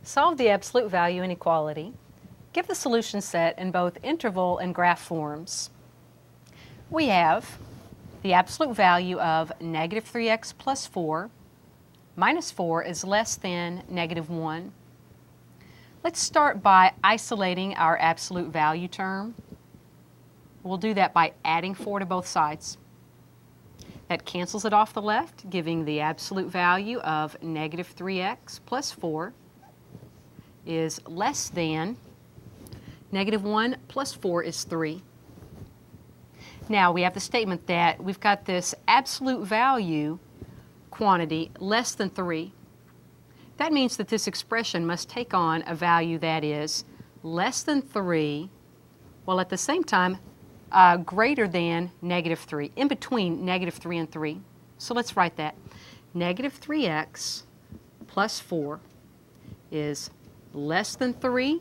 Solve the absolute value inequality. Give the solution set in both interval and graph forms. We have the absolute value of negative 3x plus 4 minus 4 is less than negative 1. Let's start by isolating our absolute value term. We'll do that by adding 4 to both sides. That cancels it off the left, giving the absolute value of negative 3x plus 4 is less than negative 1 plus 4 is 3. Now we have the statement that we've got this absolute value quantity less than 3. That means that this expression must take on a value that is less than 3, while at the same time greater than negative 3, in between negative 3 and 3. So let's write that. Negative 3x plus 4 is less than 3,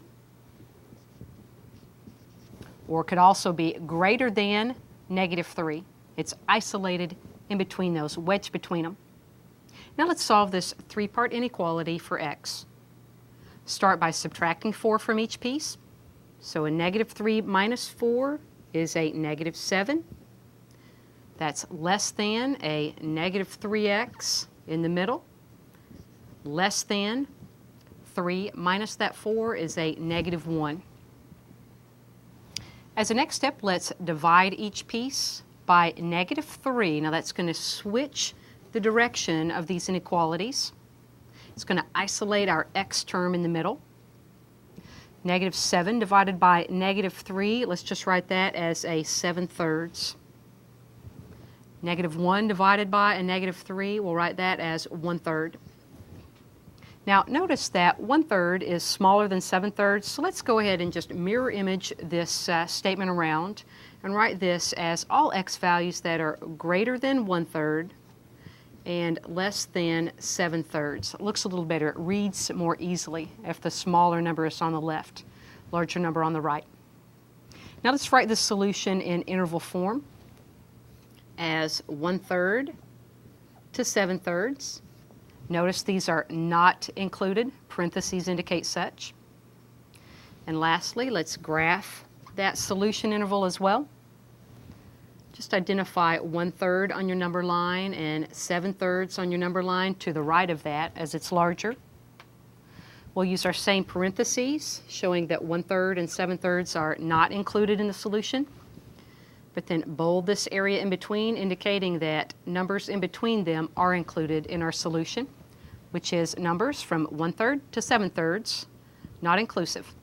or it could also be greater than negative 3. It's isolated in between those, wedged between them. Now let's solve this three-part inequality for x. Start by subtracting 4 from each piece. So a negative 3 minus 4 is a negative 7. That's less than a negative 3x in the middle. Less than 3 minus that 4 is a negative 1. As a next step, let's divide each piece by negative 3. Now that's going to switch the direction of these inequalities. It's going to isolate our x term in the middle. Negative 7 divided by negative 3, let's just write that as a 7/3. Negative 1 divided by a negative 3, we'll write that as 1/3. Now notice that 1/3 is smaller than 7/3, so let's go ahead and just mirror image this statement around and write this as all x values that are greater than 1/3 and less than 7/3. It looks a little better. It reads more easily if the smaller number is on the left, larger number on the right. Now let's write the solution in interval form as 1/3 to 7/3. Notice these are not included. Parentheses indicate such. And lastly, let's graph that solution interval as well. Just identify 1/3 on your number line and 7/3 on your number line to the right of that as it's larger. We'll use our same parentheses showing that 1/3 and 7/3 are not included in the solution. But then bold this area in between, indicating that numbers in between them are included in our solution, which is numbers from 1/3 to 7/3, not inclusive.